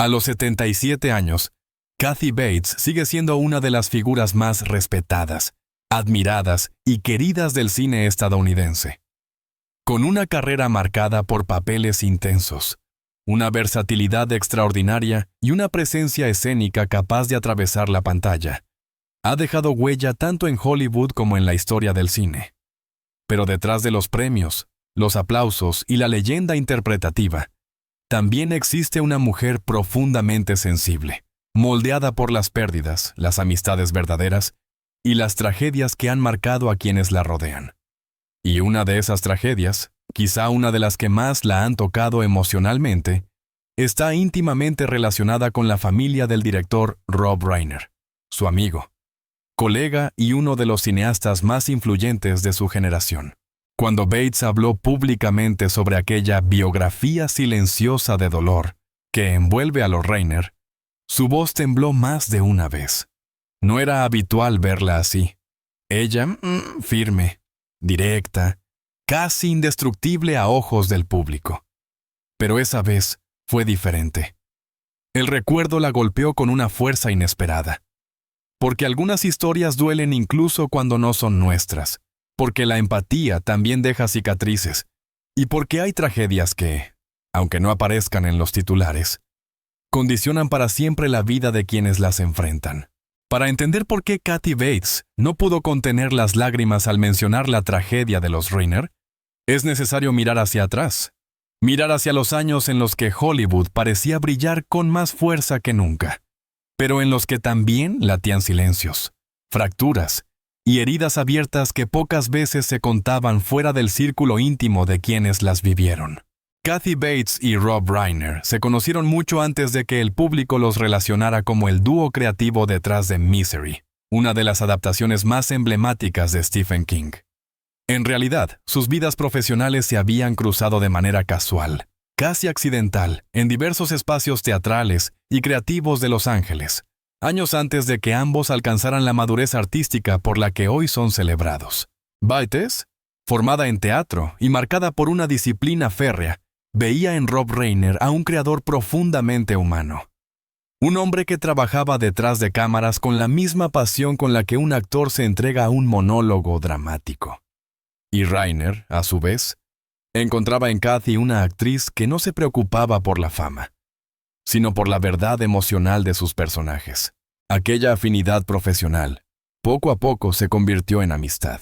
A los 77 años, Kathy Bates sigue siendo una de las figuras más respetadas, admiradas y queridas del cine estadounidense. Con una carrera marcada por papeles intensos, una versatilidad extraordinaria y una presencia escénica capaz de atravesar la pantalla, ha dejado huella tanto en Hollywood como en la historia del cine. Pero detrás de los premios, los aplausos y la leyenda interpretativa, también existe una mujer profundamente sensible, moldeada por las pérdidas, las amistades verdaderas y las tragedias que han marcado a quienes la rodean. Y una de esas tragedias, quizá una de las que más la han tocado emocionalmente, está íntimamente relacionada con la familia del director Rob Reiner, su amigo, colega y uno de los cineastas más influyentes de su generación. Cuando Bates habló públicamente sobre aquella biografía silenciosa de dolor que envuelve a los Reiner, su voz tembló más de una vez. No era habitual verla así. Ella, firme, directa, casi indestructible a ojos del público. Pero esa vez fue diferente. El recuerdo la golpeó con una fuerza inesperada. Porque algunas historias duelen incluso cuando no son nuestras, porque la empatía también deja cicatrices, y porque hay tragedias que, aunque no aparezcan en los titulares, condicionan para siempre la vida de quienes las enfrentan. Para entender por qué Kathy Bates no pudo contener las lágrimas al mencionar la tragedia de los Reiner, es necesario mirar hacia atrás, mirar hacia los años en los que Hollywood parecía brillar con más fuerza que nunca, pero en los que también latían silencios, fracturas y heridas abiertas que pocas veces se contaban fuera del círculo íntimo de quienes las vivieron. Kathy Bates y Rob Reiner se conocieron mucho antes de que el público los relacionara como el dúo creativo detrás de Misery, una de las adaptaciones más emblemáticas de Stephen King. En realidad, sus vidas profesionales se habían cruzado de manera casual, casi accidental, en diversos espacios teatrales y creativos de Los Ángeles, años antes de que ambos alcanzaran la madurez artística por la que hoy son celebrados. Bates, formada en teatro y marcada por una disciplina férrea, veía en Rob Reiner a un creador profundamente humano. Un hombre que trabajaba detrás de cámaras con la misma pasión con la que un actor se entrega a un monólogo dramático. Y Reiner, a su vez, encontraba en Kathy una actriz que no se preocupaba por la fama, sino por la verdad emocional de sus personajes. Aquella afinidad profesional, poco a poco se convirtió en amistad.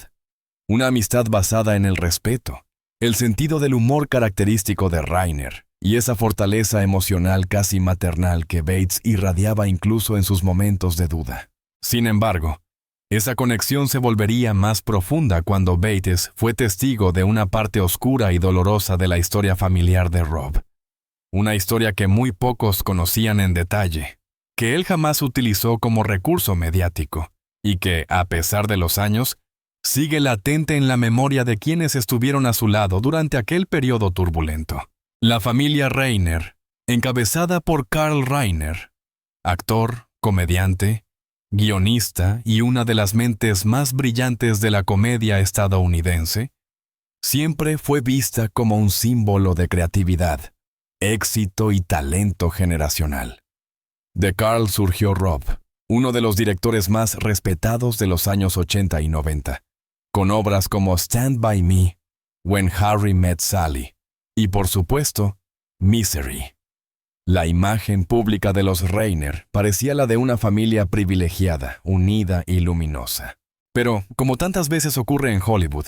Una amistad basada en el respeto, el sentido del humor característico de Reiner y esa fortaleza emocional casi maternal que Bates irradiaba incluso en sus momentos de duda. Sin embargo, esa conexión se volvería más profunda cuando Bates fue testigo de una parte oscura y dolorosa de la historia familiar de Rob. Una historia que muy pocos conocían en detalle, que él jamás utilizó como recurso mediático, y que, a pesar de los años, sigue latente en la memoria de quienes estuvieron a su lado durante aquel periodo turbulento. La familia Reiner, encabezada por Carl Reiner, actor, comediante, guionista y una de las mentes más brillantes de la comedia estadounidense, siempre fue vista como un símbolo de creatividad, éxito y talento generacional. De Carl surgió Rob, uno de los directores más respetados de los años 80 y 90, con obras como Stand By Me, When Harry Met Sally y, por supuesto, Misery. La imagen pública de los Reiner parecía la de una familia privilegiada, unida y luminosa. Pero, como tantas veces ocurre en Hollywood,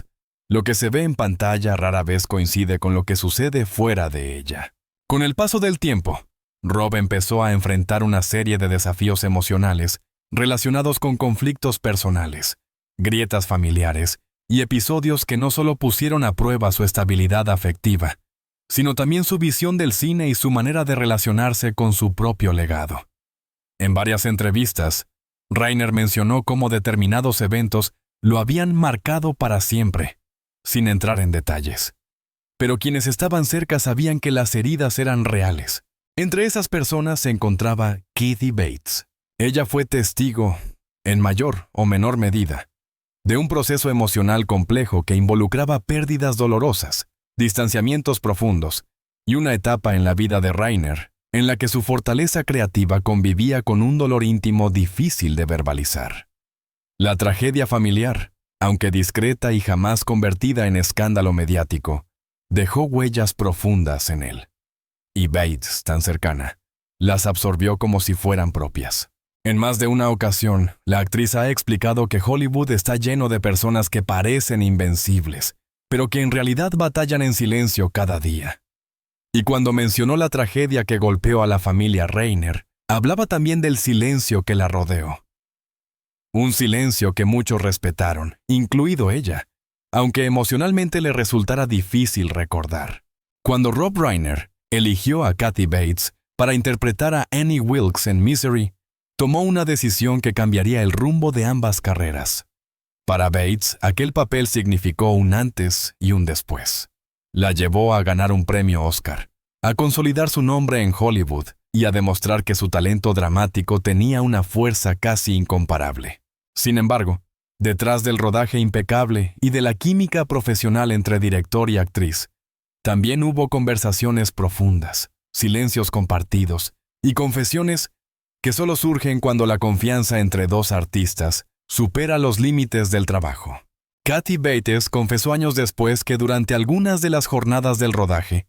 lo que se ve en pantalla rara vez coincide con lo que sucede fuera de ella. Con el paso del tiempo, Rob empezó a enfrentar una serie de desafíos emocionales relacionados con conflictos personales, grietas familiares y episodios que no solo pusieron a prueba su estabilidad afectiva, sino también su visión del cine y su manera de relacionarse con su propio legado. En varias entrevistas, Reiner mencionó cómo determinados eventos lo habían marcado para siempre, sin entrar en detalles. Pero quienes estaban cerca sabían que las heridas eran reales. Entre esas personas se encontraba Kathy Bates. Ella fue testigo, en mayor o menor medida, de un proceso emocional complejo que involucraba pérdidas dolorosas, distanciamientos profundos y una etapa en la vida de Reiner en la que su fortaleza creativa convivía con un dolor íntimo difícil de verbalizar. La tragedia familiar, aunque discreta y jamás convertida en escándalo mediático, dejó huellas profundas en él. Y Bates, tan cercana, las absorbió como si fueran propias. En más de una ocasión, la actriz ha explicado que Hollywood está lleno de personas que parecen invencibles, pero que en realidad batallan en silencio cada día. Y cuando mencionó la tragedia que golpeó a la familia Reiner, hablaba también del silencio que la rodeó. Un silencio que muchos respetaron, incluido ella, aunque emocionalmente le resultara difícil recordar. Cuando Rob Reiner eligió a Kathy Bates para interpretar a Annie Wilkes en Misery, tomó una decisión que cambiaría el rumbo de ambas carreras. Para Bates, aquel papel significó un antes y un después. La llevó a ganar un premio Oscar, a consolidar su nombre en Hollywood y a demostrar que su talento dramático tenía una fuerza casi incomparable. Sin embargo, detrás del rodaje impecable y de la química profesional entre director y actriz, también hubo conversaciones profundas, silencios compartidos y confesiones que solo surgen cuando la confianza entre dos artistas supera los límites del trabajo. Kathy Bates confesó años después que durante algunas de las jornadas del rodaje,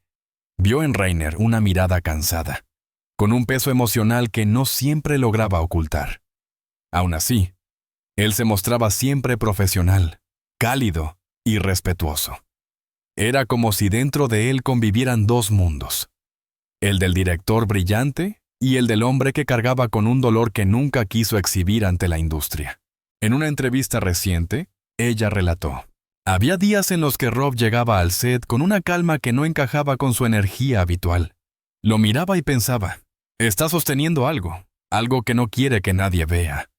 vio en Reiner una mirada cansada, con un peso emocional que no siempre lograba ocultar. Aún así, él se mostraba siempre profesional, cálido y respetuoso. Era como si dentro de él convivieran dos mundos, el del director brillante y el del hombre que cargaba con un dolor que nunca quiso exhibir ante la industria. En una entrevista reciente, ella relató: había días en los que Rob llegaba al set con una calma que no encajaba con su energía habitual. Lo miraba y pensaba, está sosteniendo algo que no quiere que nadie vea.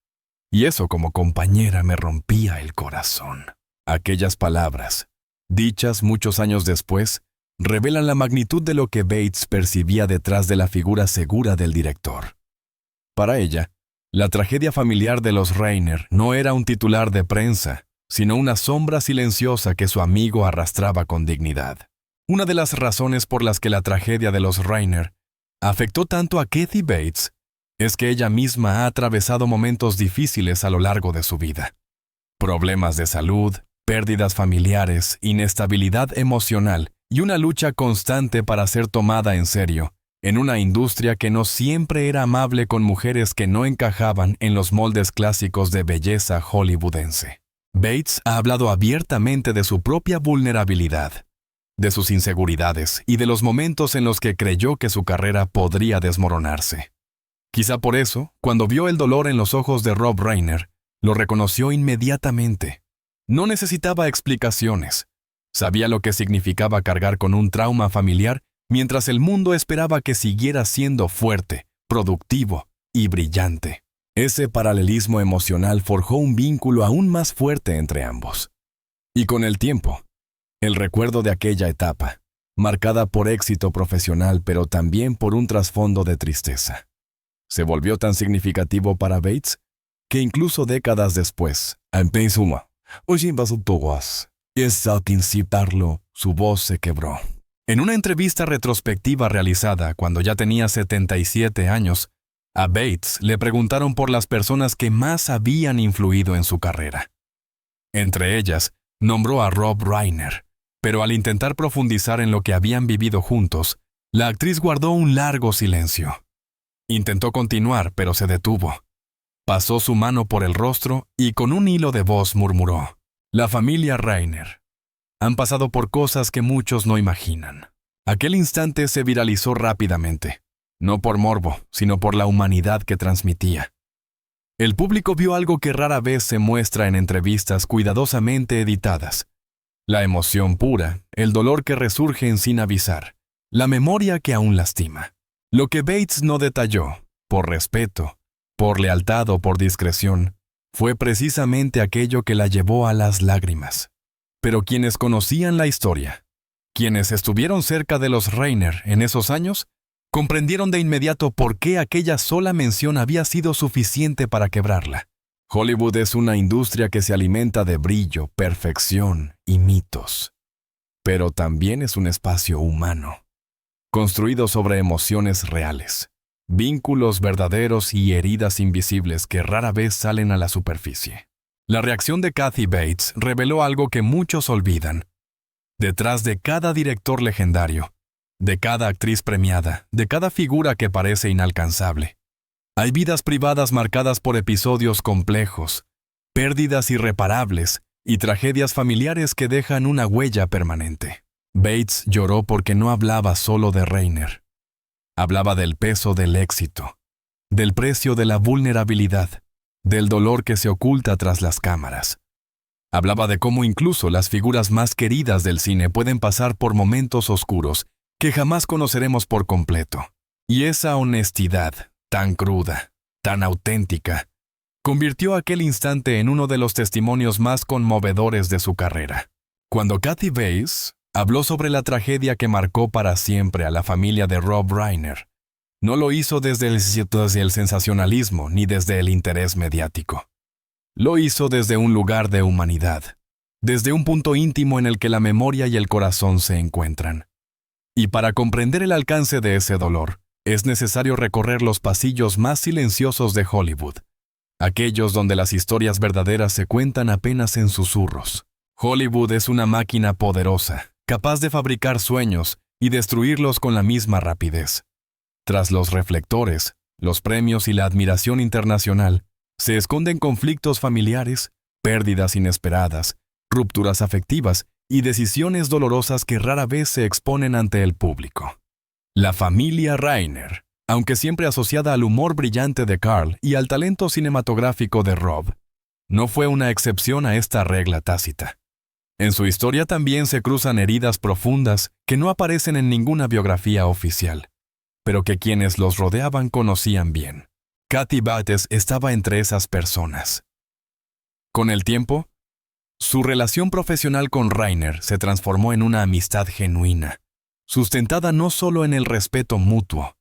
Y eso como compañera me rompía el corazón. Aquellas palabras, dichas muchos años después, revelan la magnitud de lo que Bates percibía detrás de la figura segura del director. Para ella, la tragedia familiar de los Reiner no era un titular de prensa, sino una sombra silenciosa que su amigo arrastraba con dignidad. Una de las razones por las que la tragedia de los Reiner afectó tanto a Kathy Bates es que ella misma ha atravesado momentos difíciles a lo largo de su vida. Problemas de salud, pérdidas familiares, inestabilidad emocional y una lucha constante para ser tomada en serio, en una industria que no siempre era amable con mujeres que no encajaban en los moldes clásicos de belleza hollywoodense. Bates ha hablado abiertamente de su propia vulnerabilidad, de sus inseguridades y de los momentos en los que creyó que su carrera podría desmoronarse. Quizá por eso, cuando vio el dolor en los ojos de Rob Reiner, lo reconoció inmediatamente. No necesitaba explicaciones. Sabía lo que significaba cargar con un trauma familiar mientras el mundo esperaba que siguiera siendo fuerte, productivo y brillante. Ese paralelismo emocional forjó un vínculo aún más fuerte entre ambos. Y con el tiempo, el recuerdo de aquella etapa, marcada por éxito profesional pero también por un trasfondo de tristeza, se volvió tan significativo para Bates que incluso décadas después, su voz se quebró. En una entrevista retrospectiva realizada cuando ya tenía 77 años, a Bates le preguntaron por las personas que más habían influido en su carrera. Entre ellas, nombró a Rob Reiner, pero al intentar profundizar en lo que habían vivido juntos, la actriz guardó un largo silencio. Intentó continuar, pero se detuvo. Pasó su mano por el rostro y con un hilo de voz murmuró: la familia Reiner. Han pasado por cosas que muchos no imaginan. Aquel instante se viralizó rápidamente, no por morbo, sino por la humanidad que transmitía. El público vio algo que rara vez se muestra en entrevistas cuidadosamente editadas: la emoción pura, el dolor que resurge sin avisar, la memoria que aún lastima. Lo que Bates no detalló, por respeto, por lealtad o por discreción, fue precisamente aquello que la llevó a las lágrimas. Pero quienes conocían la historia, quienes estuvieron cerca de los Reiner en esos años, comprendieron de inmediato por qué aquella sola mención había sido suficiente para quebrarla. Hollywood es una industria que se alimenta de brillo, perfección y mitos. Pero también es un espacio humano, construido sobre emociones reales, vínculos verdaderos y heridas invisibles que rara vez salen a la superficie. La reacción de Kathy Bates reveló algo que muchos olvidan. Detrás de cada director legendario, de cada actriz premiada, de cada figura que parece inalcanzable, hay vidas privadas marcadas por episodios complejos, pérdidas irreparables y tragedias familiares que dejan una huella permanente. Bates lloró porque no hablaba solo de Rainer. Hablaba del peso del éxito, del precio de la vulnerabilidad, del dolor que se oculta tras las cámaras. Hablaba de cómo incluso las figuras más queridas del cine pueden pasar por momentos oscuros que jamás conoceremos por completo. Y esa honestidad, tan cruda, tan auténtica, convirtió aquel instante en uno de los testimonios más conmovedores de su carrera. Cuando Kathy Bates habló sobre la tragedia que marcó para siempre a la familia de Rob Reiner, no lo hizo desde el sensacionalismo ni desde el interés mediático. Lo hizo desde un lugar de humanidad, desde un punto íntimo en el que la memoria y el corazón se encuentran. Y para comprender el alcance de ese dolor, es necesario recorrer los pasillos más silenciosos de Hollywood, aquellos donde las historias verdaderas se cuentan apenas en susurros. Hollywood es una máquina poderosa, capaz de fabricar sueños y destruirlos con la misma rapidez. Tras los reflectores, los premios y la admiración internacional, se esconden conflictos familiares, pérdidas inesperadas, rupturas afectivas y decisiones dolorosas que rara vez se exponen ante el público. La familia Reiner, aunque siempre asociada al humor brillante de Carl y al talento cinematográfico de Rob, no fue una excepción a esta regla tácita. En su historia también se cruzan heridas profundas que no aparecen en ninguna biografía oficial, pero que quienes los rodeaban conocían bien. Kathy Bates estaba entre esas personas. Con el tiempo, su relación profesional con Reiner se transformó en una amistad genuina, sustentada no solo en el respeto mutuo,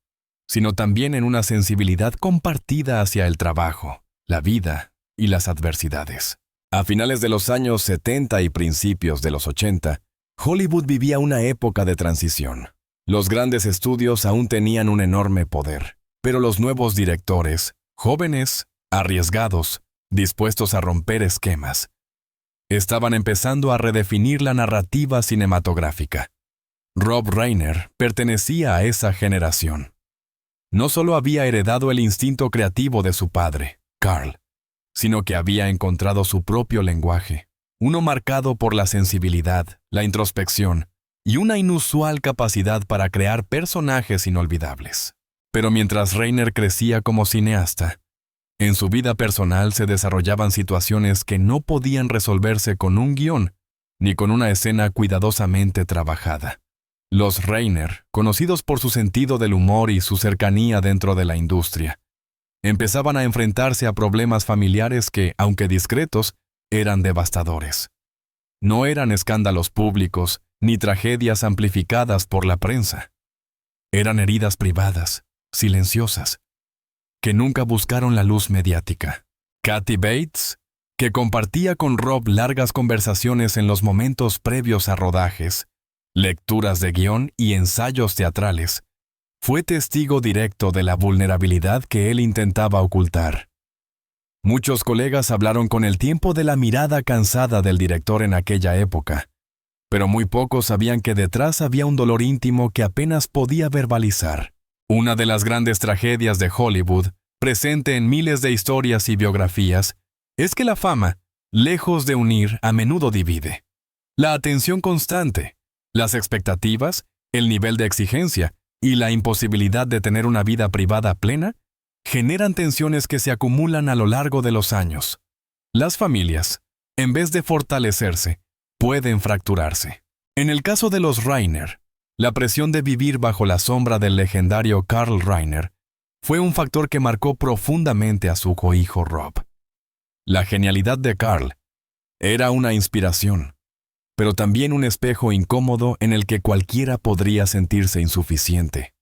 sino también en una sensibilidad compartida hacia el trabajo, la vida y las adversidades. A finales de los años 70 y principios de los 80, Hollywood vivía una época de transición. Los grandes estudios aún tenían un enorme poder, pero los nuevos directores, jóvenes, arriesgados, dispuestos a romper esquemas, estaban empezando a redefinir la narrativa cinematográfica. Rob Reiner pertenecía a esa generación. No solo había heredado el instinto creativo de su padre, Carl, sino que había encontrado su propio lenguaje, uno marcado por la sensibilidad, la introspección y una inusual capacidad para crear personajes inolvidables. Pero mientras Reiner crecía como cineasta, en su vida personal se desarrollaban situaciones que no podían resolverse con un guión ni con una escena cuidadosamente trabajada. Los Reiner, conocidos por su sentido del humor y su cercanía dentro de la industria, empezaban a enfrentarse a problemas familiares que, aunque discretos, eran devastadores. No eran escándalos públicos ni tragedias amplificadas por la prensa. Eran heridas privadas, silenciosas, que nunca buscaron la luz mediática. Kathy Bates, que compartía con Rob largas conversaciones en los momentos previos a rodajes, lecturas de guión y ensayos teatrales, fue testigo directo de la vulnerabilidad que él intentaba ocultar. Muchos colegas hablaron con el tiempo de la mirada cansada del director en aquella época, pero muy pocos sabían que detrás había un dolor íntimo que apenas podía verbalizar. Una de las grandes tragedias de Hollywood, presente en miles de historias y biografías, es que la fama, lejos de unir, a menudo divide. La atención constante, las expectativas, el nivel de exigencia y la imposibilidad de tener una vida privada plena generan tensiones que se acumulan a lo largo de los años. Las familias, en vez de fortalecerse, pueden fracturarse. En el caso de los Reiner, la presión de vivir bajo la sombra del legendario Carl Reiner fue un factor que marcó profundamente a su cohijo Rob. La genialidad de Carl era una inspiración, pero también un espejo incómodo en el que cualquiera podría sentirse insuficiente.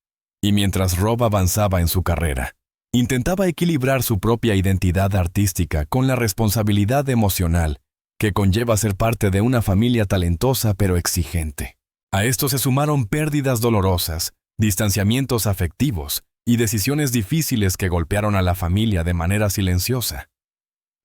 Y mientras Rob avanzaba en su carrera, intentaba equilibrar su propia identidad artística con la responsabilidad emocional que conlleva ser parte de una familia talentosa pero exigente. A esto se sumaron pérdidas dolorosas, distanciamientos afectivos y decisiones difíciles que golpearon a la familia de manera silenciosa.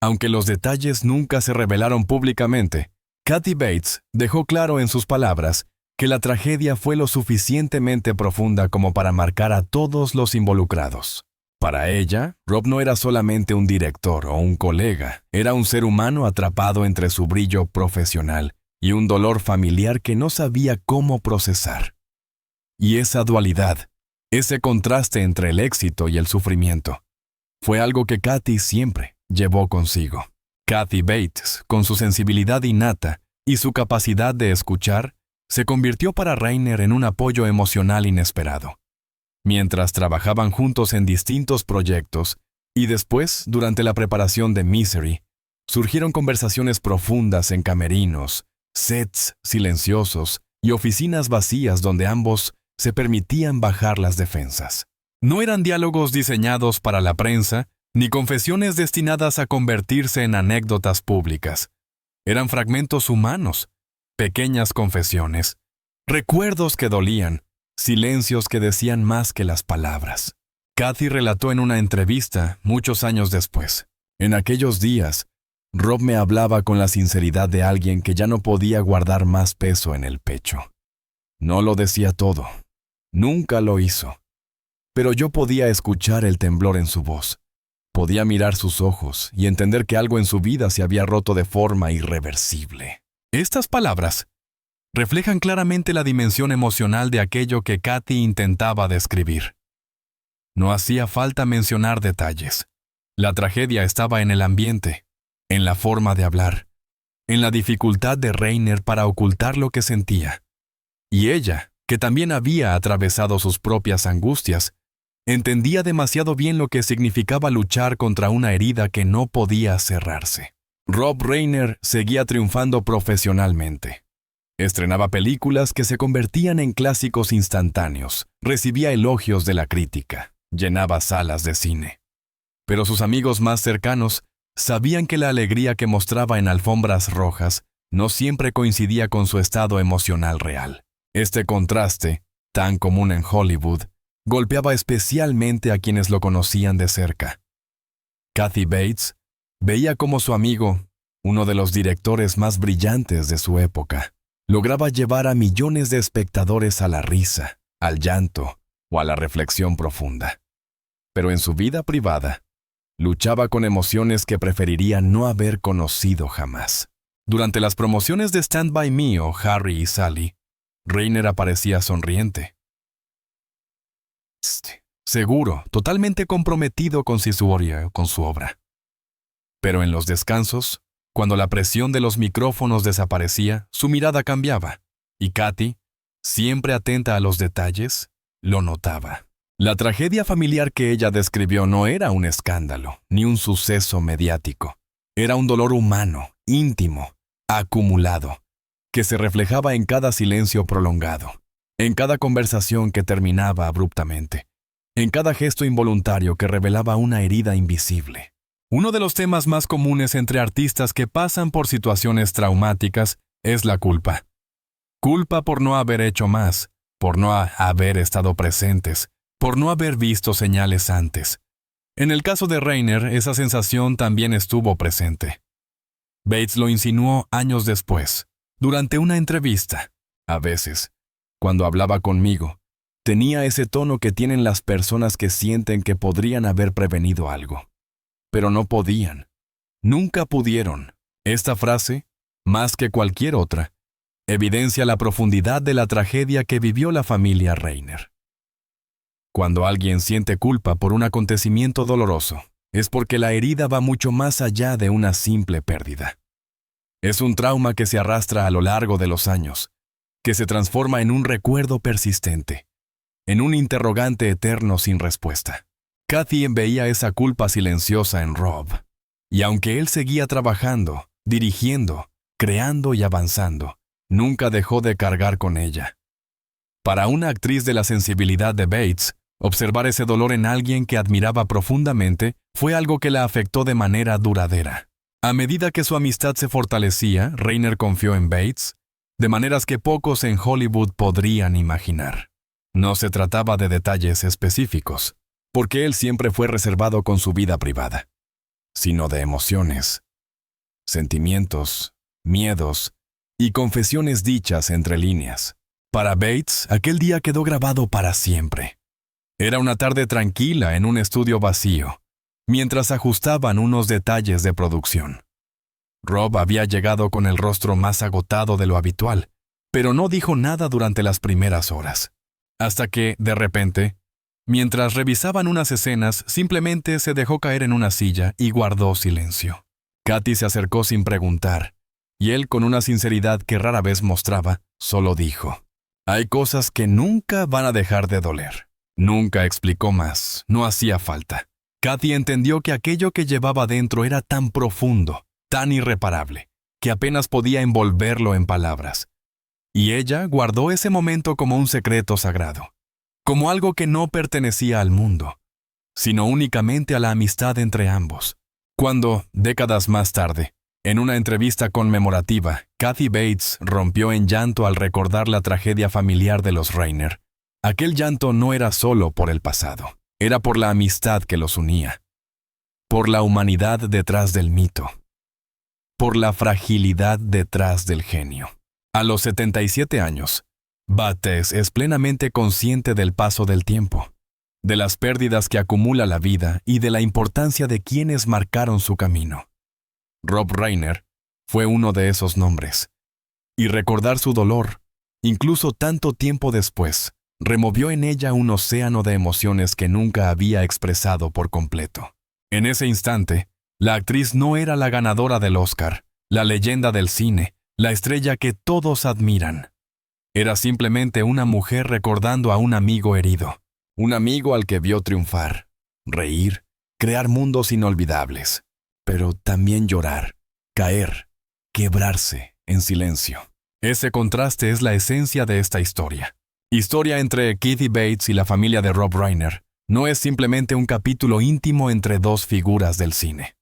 Aunque los detalles nunca se revelaron públicamente, Kathy Bates dejó claro en sus palabras que la tragedia fue lo suficientemente profunda como para marcar a todos los involucrados. Para ella, Rob no era solamente un director o un colega, era un ser humano atrapado entre su brillo profesional y un dolor familiar que no sabía cómo procesar. Y esa dualidad, ese contraste entre el éxito y el sufrimiento, fue algo que Kathy siempre llevó consigo. Kathy Bates, con su sensibilidad innata y su capacidad de escuchar, se convirtió para Rainer en un apoyo emocional inesperado. Mientras trabajaban juntos en distintos proyectos, y después, durante la preparación de Misery, surgieron conversaciones profundas en camerinos, sets silenciosos y oficinas vacías donde ambos se permitían bajar las defensas. No eran diálogos diseñados para la prensa, ni confesiones destinadas a convertirse en anécdotas públicas. Eran fragmentos humanos, pequeñas confesiones, recuerdos que dolían, silencios que decían más que las palabras. Kathy relató en una entrevista muchos años después. En aquellos días, Rob me hablaba con la sinceridad de alguien que ya no podía guardar más peso en el pecho. No lo decía todo. Nunca lo hizo. Pero yo podía escuchar el temblor en su voz. Podía mirar sus ojos y entender que algo en su vida se había roto de forma irreversible. Estas palabras reflejan claramente la dimensión emocional de aquello que Kathy intentaba describir. No hacía falta mencionar detalles. La tragedia estaba en el ambiente, en la forma de hablar, en la dificultad de Rainer para ocultar lo que sentía. Y ella, que también había atravesado sus propias angustias, entendía demasiado bien lo que significaba luchar contra una herida que no podía cerrarse. Rob Reiner seguía triunfando profesionalmente. Estrenaba películas que se convertían en clásicos instantáneos, recibía elogios de la crítica, llenaba salas de cine. Pero sus amigos más cercanos sabían que la alegría que mostraba en alfombras rojas no siempre coincidía con su estado emocional real. Este contraste, tan común en Hollywood, golpeaba especialmente a quienes lo conocían de cerca. Kathy Bates veía cómo su amigo, uno de los directores más brillantes de su época, lograba llevar a millones de espectadores a la risa, al llanto o a la reflexión profunda. Pero en su vida privada, luchaba con emociones que preferiría no haber conocido jamás. Durante las promociones de Stand By Me o Harry y Sally, Rainer aparecía sonriente. Seguro, totalmente comprometido con su obra. Pero en los descansos, cuando la presión de los micrófonos desaparecía, su mirada cambiaba, y Kathy, siempre atenta a los detalles, lo notaba. La tragedia familiar que ella describió no era un escándalo, ni un suceso mediático. Era un dolor humano, íntimo, acumulado, que se reflejaba en cada silencio prolongado, en cada conversación que terminaba abruptamente, en cada gesto involuntario que revelaba una herida invisible. Uno de los temas más comunes entre artistas que pasan por situaciones traumáticas es la culpa. Culpa por no haber hecho más, por no haber estado presentes, por no haber visto señales antes. En el caso de Rainer, esa sensación también estuvo presente. Bates lo insinuó años después, durante una entrevista. A veces, cuando hablaba conmigo, tenía ese tono que tienen las personas que sienten que podrían haber prevenido algo. Pero no podían. Nunca pudieron. Esta frase, más que cualquier otra, evidencia la profundidad de la tragedia que vivió la familia Rainer. Cuando alguien siente culpa por un acontecimiento doloroso, es porque la herida va mucho más allá de una simple pérdida. Es un trauma que se arrastra a lo largo de los años, que se transforma en un recuerdo persistente, en un interrogante eterno sin respuesta. Kathy veía esa culpa silenciosa en Rob, y aunque él seguía trabajando, dirigiendo, creando y avanzando, nunca dejó de cargar con ella. Para una actriz de la sensibilidad de Bates, observar ese dolor en alguien que admiraba profundamente fue algo que la afectó de manera duradera. A medida que su amistad se fortalecía, Rainer confió en Bates, de maneras que pocos en Hollywood podrían imaginar. No se trataba de detalles específicos, porque él siempre fue reservado con su vida privada, sino de emociones, sentimientos, miedos y confesiones dichas entre líneas. Para Bates, aquel día quedó grabado para siempre. Era una tarde tranquila en un estudio vacío, mientras ajustaban unos detalles de producción. Rob había llegado con el rostro más agotado de lo habitual, pero no dijo nada durante las primeras horas. Hasta que, de repente, mientras revisaban unas escenas, simplemente se dejó caer en una silla y guardó silencio. Kathy se acercó sin preguntar, y él, con una sinceridad que rara vez mostraba, solo dijo: «Hay cosas que nunca van a dejar de doler». Nunca explicó más, no hacía falta. Kathy entendió que aquello que llevaba dentro era tan profundo, tan irreparable, que apenas podía envolverlo en palabras. Y ella guardó ese momento como un secreto sagrado, como algo que no pertenecía al mundo, sino únicamente a la amistad entre ambos. Cuando, décadas más tarde, en una entrevista conmemorativa, Kathy Bates rompió en llanto al recordar la tragedia familiar de los Rayner, aquel llanto no era solo por el pasado, era por la amistad que los unía, por la humanidad detrás del mito, por la fragilidad detrás del genio. A los 77 años, Bates es plenamente consciente del paso del tiempo, de las pérdidas que acumula la vida y de la importancia de quienes marcaron su camino. Rob Reiner fue uno de esos nombres, y recordar su dolor, incluso tanto tiempo después, removió en ella un océano de emociones que nunca había expresado por completo. En ese instante, la actriz no era la ganadora del Oscar, la leyenda del cine, la estrella que todos admiran. Era simplemente una mujer recordando a un amigo herido, un amigo al que vio triunfar, reír, crear mundos inolvidables, pero también llorar, caer, quebrarse en silencio. Ese contraste es la esencia de esta historia. Historia entre Kathy Bates y la familia de Rob Reiner no es simplemente un capítulo íntimo entre dos figuras del cine.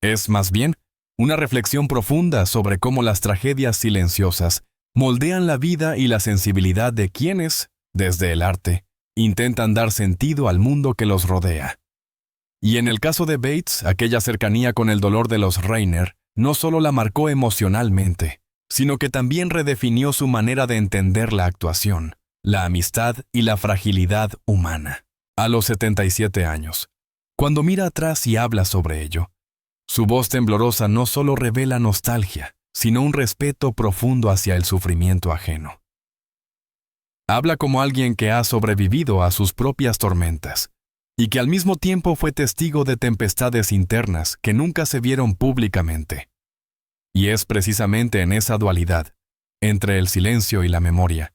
Es, más bien, una reflexión profunda sobre cómo las tragedias silenciosas moldean la vida y la sensibilidad de quienes, desde el arte, intentan dar sentido al mundo que los rodea. Y en el caso de Bates, aquella cercanía con el dolor de los Reiner no solo la marcó emocionalmente, sino que también redefinió su manera de entender la actuación, la amistad y la fragilidad humana. A los 77 años, cuando mira atrás y habla sobre ello, su voz temblorosa no solo revela nostalgia, sino un respeto profundo hacia el sufrimiento ajeno. Habla como alguien que ha sobrevivido a sus propias tormentas y que al mismo tiempo fue testigo de tempestades internas que nunca se vieron públicamente. Y es precisamente en esa dualidad, entre el silencio y la memoria,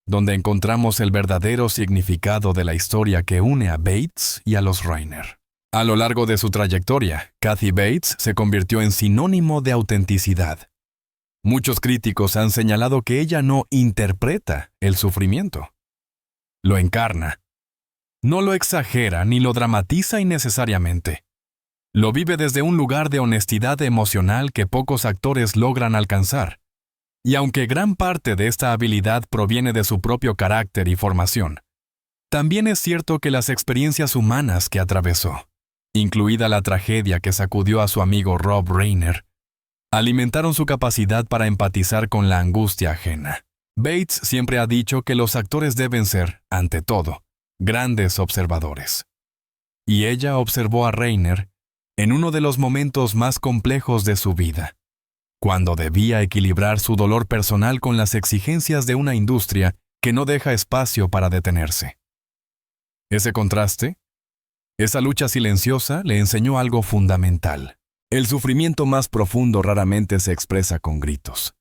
donde encontramos el verdadero significado de la historia que une a Bates y a los Reiner. A lo largo de su trayectoria, Kathy Bates se convirtió en sinónimo de autenticidad. Muchos críticos han señalado que ella no interpreta el sufrimiento, lo encarna. No lo exagera ni lo dramatiza innecesariamente. Lo vive desde un lugar de honestidad emocional que pocos actores logran alcanzar. Y aunque gran parte de esta habilidad proviene de su propio carácter y formación, también es cierto que las experiencias humanas que atravesó, incluida la tragedia que sacudió a su amigo Rob Reiner, alimentaron su capacidad para empatizar con la angustia ajena. Bates siempre ha dicho que los actores deben ser, ante todo, grandes observadores. Y ella observó a Reiner en uno de los momentos más complejos de su vida, cuando debía equilibrar su dolor personal con las exigencias de una industria que no deja espacio para detenerse. Ese contraste, esa lucha silenciosa, le enseñó algo fundamental. El sufrimiento más profundo raramente se expresa con gritos,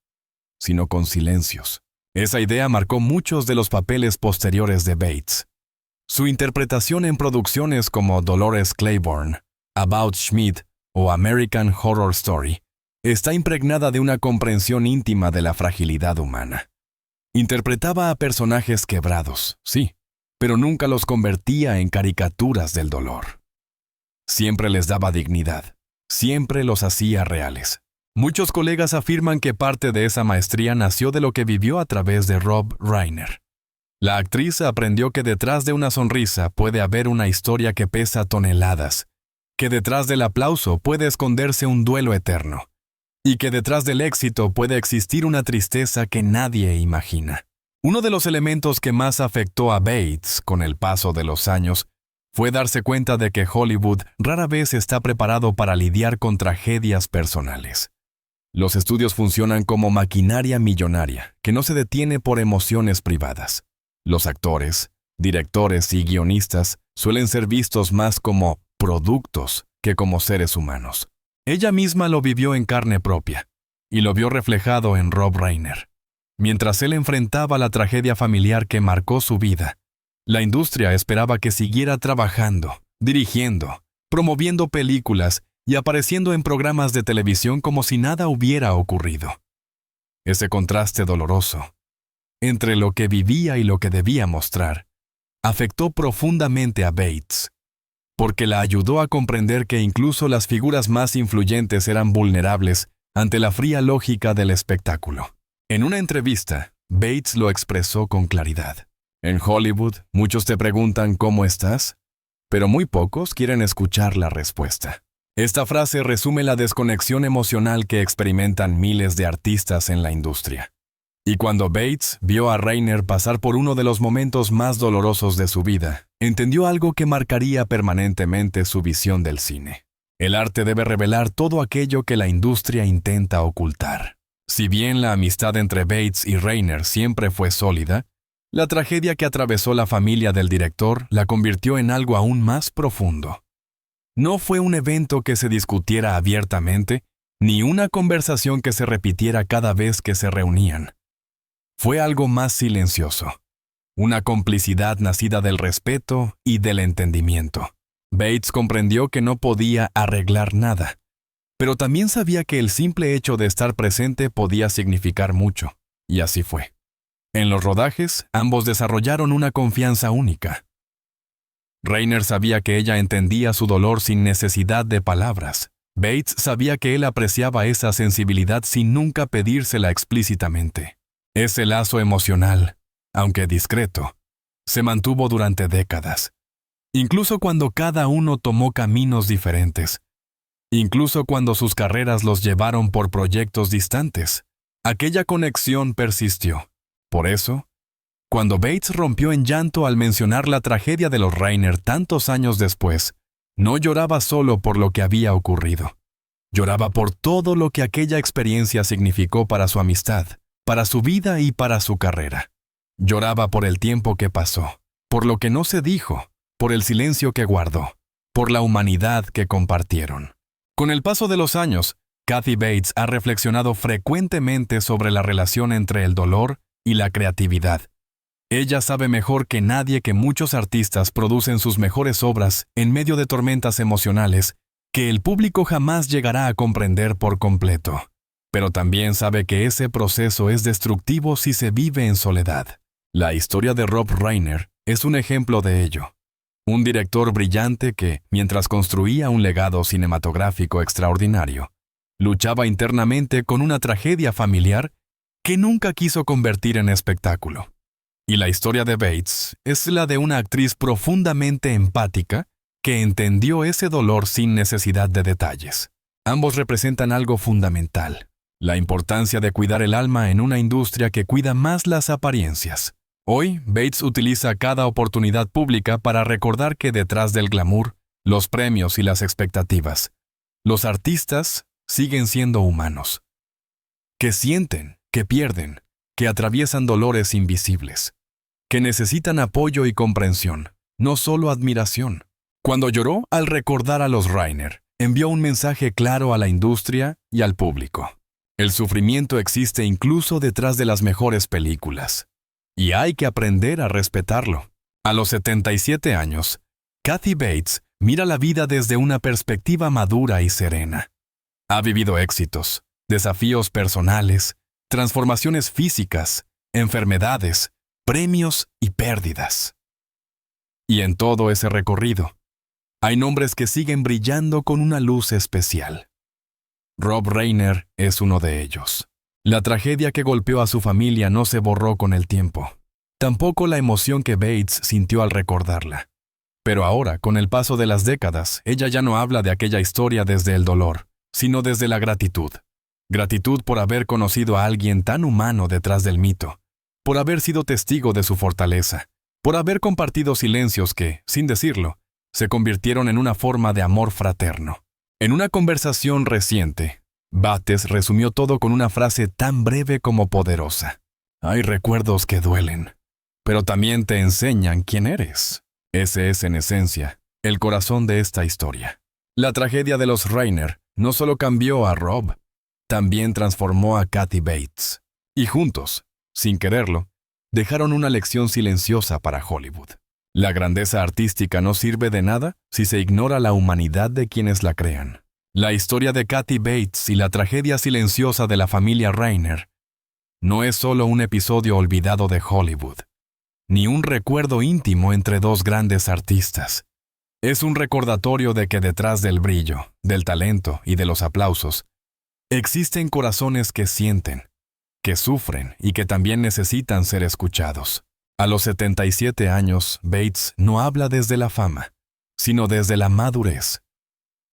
sino con silencios. Esa idea marcó muchos de los papeles posteriores de Bates. Su interpretación en producciones como Dolores Claiborne, About Schmidt o American Horror Story está impregnada de una comprensión íntima de la fragilidad humana. Interpretaba a personajes quebrados, sí, pero nunca los convertía en caricaturas del dolor. Siempre les daba dignidad, siempre los hacía reales. Muchos colegas afirman que parte de esa maestría nació de lo que vivió a través de Rob Reiner. La actriz aprendió que detrás de una sonrisa puede haber una historia que pesa toneladas, que detrás del aplauso puede esconderse un duelo eterno, y que detrás del éxito puede existir una tristeza que nadie imagina. Uno de los elementos que más afectó a Bates con el paso de los años fue darse cuenta de que Hollywood rara vez está preparado para lidiar con tragedias personales. Los estudios funcionan como maquinaria millonaria que no se detiene por emociones privadas. Los actores, directores y guionistas suelen ser vistos más como productos que como seres humanos. Ella misma lo vivió en carne propia y lo vio reflejado en Rob Reiner. Mientras él enfrentaba la tragedia familiar que marcó su vida, la industria esperaba que siguiera trabajando, dirigiendo, promoviendo películas y apareciendo en programas de televisión como si nada hubiera ocurrido. Ese contraste doloroso entre lo que vivía y lo que debía mostrar afectó profundamente a Bates, porque la ayudó a comprender que incluso las figuras más influyentes eran vulnerables ante la fría lógica del espectáculo. En una entrevista, Bates lo expresó con claridad. En Hollywood, muchos te preguntan ¿cómo estás?, pero muy pocos quieren escuchar la respuesta. Esta frase resume la desconexión emocional que experimentan miles de artistas en la industria. Y cuando Bates vio a Reiner pasar por uno de los momentos más dolorosos de su vida, entendió algo que marcaría permanentemente su visión del cine. El arte debe revelar todo aquello que la industria intenta ocultar. Si bien la amistad entre Bates y Reiner siempre fue sólida, la tragedia que atravesó la familia del director la convirtió en algo aún más profundo. No fue un evento que se discutiera abiertamente, ni una conversación que se repitiera cada vez que se reunían. Fue algo más silencioso, una complicidad nacida del respeto y del entendimiento. Bates comprendió que no podía arreglar nada, pero también sabía que el simple hecho de estar presente podía significar mucho, y así fue. En los rodajes, ambos desarrollaron una confianza única. Reiner sabía que ella entendía su dolor sin necesidad de palabras. Bates sabía que él apreciaba esa sensibilidad sin nunca pedírsela explícitamente. Ese lazo emocional, aunque discreto, se mantuvo durante décadas. Incluso cuando cada uno tomó caminos diferentes. Incluso cuando sus carreras los llevaron por proyectos distantes. Aquella conexión persistió. Por eso, cuando Bates rompió en llanto al mencionar la tragedia de los Reiner tantos años después, no lloraba solo por lo que había ocurrido. Lloraba por todo lo que aquella experiencia significó para su amistad, para su vida y para su carrera. Lloraba por el tiempo que pasó, por lo que no se dijo, por el silencio que guardó, por la humanidad que compartieron. Con el paso de los años, Kathy Bates ha reflexionado frecuentemente sobre la relación entre el dolor y la creatividad. Ella sabe mejor que nadie que muchos artistas producen sus mejores obras en medio de tormentas emocionales que el público jamás llegará a comprender por completo. Pero también sabe que ese proceso es destructivo si se vive en soledad. La historia de Rob Reiner es un ejemplo de ello. Un director brillante que, mientras construía un legado cinematográfico extraordinario, luchaba internamente con una tragedia familiar que nunca quiso convertir en espectáculo. Y la historia de Bates es la de una actriz profundamente empática que entendió ese dolor sin necesidad de detalles. Ambos representan algo fundamental, la importancia de cuidar el alma en una industria que cuida más las apariencias. Hoy, Bates utiliza cada oportunidad pública para recordar que detrás del glamour, los premios y las expectativas, los artistas siguen siendo humanos. Que sienten, que pierden, que atraviesan dolores invisibles, que necesitan apoyo y comprensión, no solo admiración. Cuando lloró al recordar a los Reiner, envió un mensaje claro a la industria y al público. El sufrimiento existe incluso detrás de las mejores películas, y hay que aprender a respetarlo. A los 77 años, Kathy Bates mira la vida desde una perspectiva madura y serena. Ha vivido éxitos, desafíos personales, transformaciones físicas, enfermedades, premios y pérdidas. Y en todo ese recorrido, hay nombres que siguen brillando con una luz especial. Rob Reiner es uno de ellos. La tragedia que golpeó a su familia no se borró con el tiempo. Tampoco la emoción que Bates sintió al recordarla. Pero ahora, con el paso de las décadas, ella ya no habla de aquella historia desde el dolor, sino desde la gratitud. Gratitud por haber conocido a alguien tan humano detrás del mito, por haber sido testigo de su fortaleza, por haber compartido silencios que, sin decirlo, se convirtieron en una forma de amor fraterno. En una conversación reciente, Bates resumió todo con una frase tan breve como poderosa. Hay recuerdos que duelen, pero también te enseñan quién eres. Ese es, en esencia, el corazón de esta historia. La tragedia de los Rainer no solo cambió a Rob, también transformó a Kathy Bates. Y juntos, sin quererlo, dejaron una lección silenciosa para Hollywood. La grandeza artística no sirve de nada si se ignora la humanidad de quienes la crean. La historia de Kathy Bates y la tragedia silenciosa de la familia Rainer no es solo un episodio olvidado de Hollywood, ni un recuerdo íntimo entre dos grandes artistas. Es un recordatorio de que detrás del brillo, del talento y de los aplausos, existen corazones que sienten, que sufren y que también necesitan ser escuchados. A los 77 años, Bates no habla desde la fama, sino desde la madurez.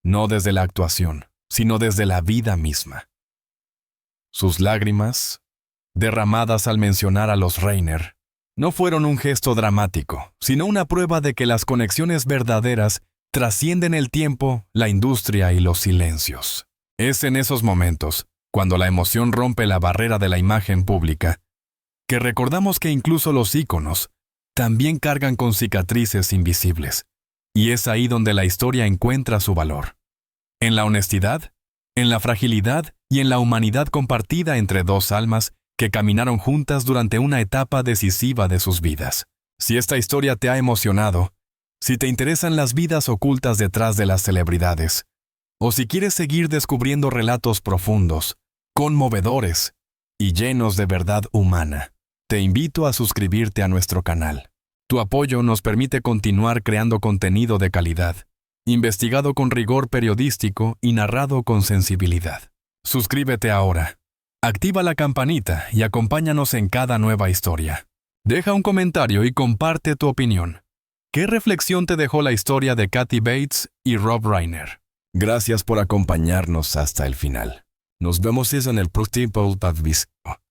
No desde la actuación, sino desde la vida misma. Sus lágrimas, derramadas al mencionar a los Rainer, no fueron un gesto dramático, sino una prueba de que las conexiones verdaderas trascienden el tiempo, la industria y los silencios. Es en esos momentos, cuando la emoción rompe la barrera de la imagen pública, que recordamos que incluso los íconos también cargan con cicatrices invisibles, y es ahí donde la historia encuentra su valor. En la honestidad, en la fragilidad y en la humanidad compartida entre dos almas que caminaron juntas durante una etapa decisiva de sus vidas. Si esta historia te ha emocionado, si te interesan las vidas ocultas detrás de las celebridades, o si quieres seguir descubriendo relatos profundos, conmovedores y llenos de verdad humana, te invito a suscribirte a nuestro canal. Tu apoyo nos permite continuar creando contenido de calidad, investigado con rigor periodístico y narrado con sensibilidad. Suscríbete ahora. Activa la campanita y acompáñanos en cada nueva historia. Deja un comentario y comparte tu opinión. ¿Qué reflexión te dejó la historia de Kathy Bates y Rob Reiner? Gracias por acompañarnos hasta el final. Nos vemos en el próximo video.